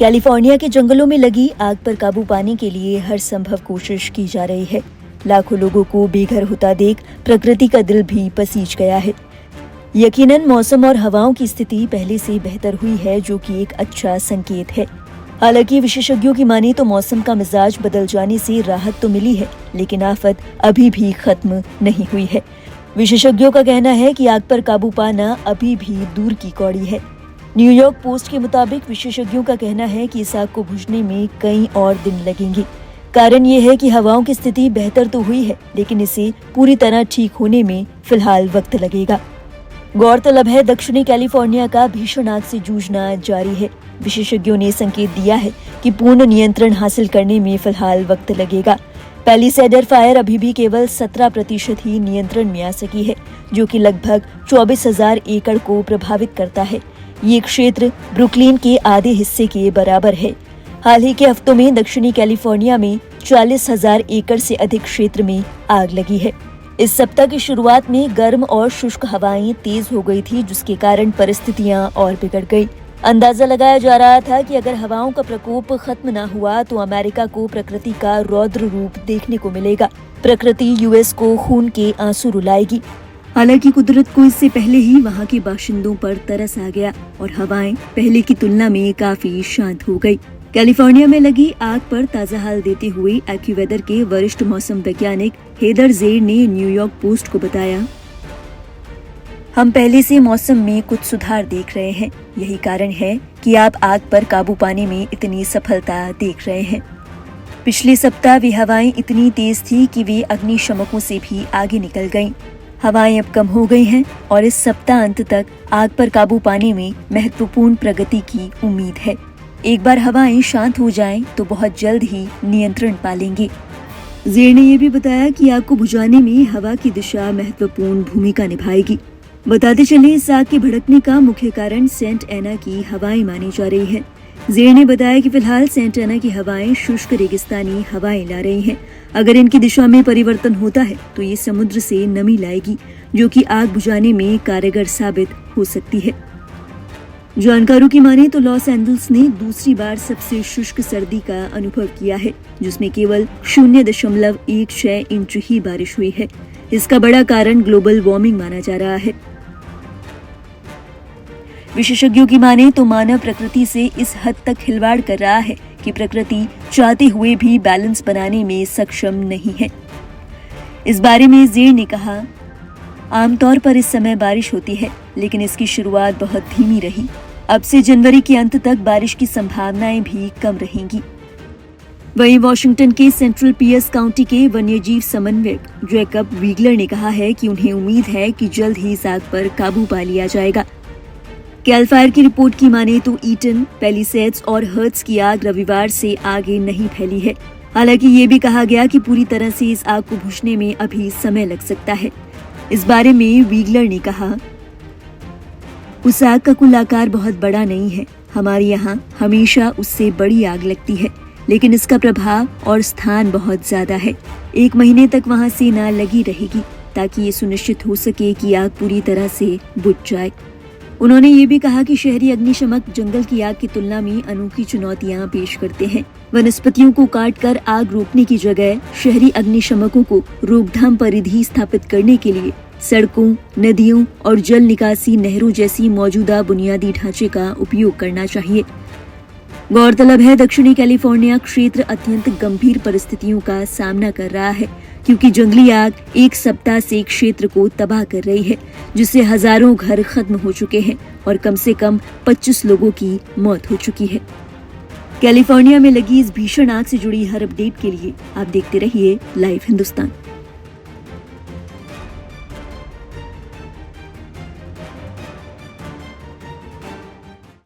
California के जंगलों में लगी आग पर काबू पाने के लिए हर संभव कोशिश की जा रही है। लाखों लोगों को बेघर होता देख प्रकृति का दिल भी पसीज गया है। यकीनन मौसम और हवाओं की स्थिति पहले से बेहतर हुई है, जो कि एक अच्छा संकेत है। हालांकि विशेषज्ञों की माने तो मौसम का मिजाज बदल जाने से राहत तो मिली है, लेकिन आफत अभी भी खत्म नहीं हुई है। विशेषज्ञों का कहना है कि आग पर काबू पाना अभी भी दूर की कौड़ी है। न्यूयॉर्क पोस्ट के मुताबिक विशेषज्ञों का कहना है कि इस आग को बुझने में कई और दिन लगेंगे। कारण ये है कि हवाओं की स्थिति बेहतर तो हुई है, लेकिन इसे पूरी तरह ठीक होने में फिलहाल वक्त लगेगा। गौरतलब है, दक्षिणी कैलिफोर्निया का भीषण आग से जूझना जारी है। विशेषज्ञों ने संकेत दिया है कि पूर्ण नियंत्रण हासिल करने में फिलहाल वक्त लगेगा। पैलिसेडर फायर अभी भी केवल 17% ही नियंत्रण में आ सकी है, जो कि लगभग 24,000 एकड़ को प्रभावित करता है। ये क्षेत्र ब्रुकलिन के आधे हिस्से के बराबर है। हाल ही के हफ्तों में दक्षिणी कैलिफोर्निया में 40,000 एकड़ से अधिक क्षेत्र में आग लगी है। इस सप्ताह की शुरुआत में गर्म और शुष्क हवाएं तेज हो गई थी, जिसके कारण परिस्थितियां और बिगड़ गई। अंदाजा लगाया जा रहा था कि अगर हवाओं का प्रकोप खत्म न हुआ तो अमेरिका को प्रकृति का रौद्र रूप देखने को मिलेगा। प्रकृति यूएस को खून के आंसू रुलाएगी। हालांकि कुदरत को इससे पहले ही वहां के बाशिंदों पर तरस आ गया और हवाएं पहले की तुलना में काफी शांत हो गई। कैलिफोर्निया में लगी आग पर ताजा हाल देते हुए एक्यूवेदर के वरिष्ठ मौसम वैज्ञानिक हेदर जेर ने न्यूयॉर्क पोस्ट को बताया, हम पहले से मौसम में कुछ सुधार देख रहे हैं। यही कारण है कि आप आग पर काबू पाने में इतनी सफलता देख रहे हैं। पिछले सप्ताह वे हवाएं इतनी तेज थी कि वे अग्निशमकों से भी आगे निकल गईं। हवाएं अब कम हो गई हैं और इस सप्ताह अंत तक आग पर काबू पाने में महत्वपूर्ण प्रगति की उम्मीद है। एक बार हवाएं शांत हो जाएं तो बहुत जल्द ही नियंत्रण पा लेंगे। जेर ने यह भी बताया कि आग को बुझाने में हवा की दिशा महत्वपूर्ण भूमिका निभाएगी। बताते चले, इस आग के भड़कने का मुख्य कारण सेंट एना की हवाएं मानी जा रही है। जेर ने बताया कि फिलहाल सेंट एना की हवाएं शुष्क रेगिस्तानी हवाएं ला रही हैं। अगर इनकी दिशा में परिवर्तन होता है तो ये समुद्र से नमी लाएगी, जो कि आग बुझाने में कारगर साबित हो सकती है। जानकारों की माने तो लॉस एंजल्स ने दूसरी बार सबसे शुष्क सर्दी का अनुभव किया है, जिसमें केवल 0.16 इंच ही बारिश हुई है। इसका बड़ा कारण ग्लोबल वार्मिंग माना जा रहा है। विशेषज्ञों की माने तो मानव प्रकृति से इस हद तक खिलवाड़ कर रहा है कि प्रकृति चाहते हुए भी बैलेंस बनाने में सक्षम नहीं है। इस बारे में जेर ने कहा, आमतौर पर इस समय बारिश होती है, लेकिन इसकी शुरुआत बहुत धीमी रही। अब से जनवरी के अंत तक बारिश की संभावनाएं भी कम रहेंगी। वहीं वाशिंगटन के सेंट्रल पियर्स काउंटी के वन्यजीव समन्वयक जैकब वीगलर ने कहा है कि उन्हें उम्मीद है कि जल्द ही इस आग पर काबू पा लिया जाएगा। कैल फायर की रिपोर्ट की माने तो ईटन, पैलिसेड्स और हर्ट्स की आग रविवार से आगे नहीं फैली है। हालांकि ये भी कहा गया कि पूरी तरह से इस आग को बुझने में अभी समय लग सकता है। इस बारे में वीगलर ने कहा, उस आग का कुल आकार बहुत बड़ा नहीं है। हमारे यहाँ हमेशा उससे बड़ी आग लगती है, लेकिन इसका प्रभाव और स्थान बहुत ज्यादा है। 1 महीने तक वहाँ से ना लगी रहेगी, ताकि ये सुनिश्चित हो सके कि आग पूरी तरह से बुझ जाए। उन्होंने ये भी कहा कि शहरी अग्निशमक जंगल की आग की तुलना में अनोखी चुनौतियां पेश करते हैं। वनस्पतियों को काटकर आग रोकने की जगह शहरी अग्निशमकों को रोकथाम परिधि स्थापित करने के लिए सड़कों, नदियों और जल निकासी नहरों जैसी मौजूदा बुनियादी ढांचे का उपयोग करना चाहिए। गौरतलब है, दक्षिणी कैलिफोर्निया क्षेत्र अत्यंत गंभीर परिस्थितियों का सामना कर रहा है, क्योंकि जंगली आग एक सप्ताह से क्षेत्र को तबाह कर रही है, जिससे हजारों घर खत्म हो चुके हैं और कम से कम 25 लोगों की मौत हो चुकी है। कैलिफोर्निया में लगी इस भीषण आग से जुड़ी हर अपडेट के लिए आप देखते रहिए लाइव हिंदुस्तान।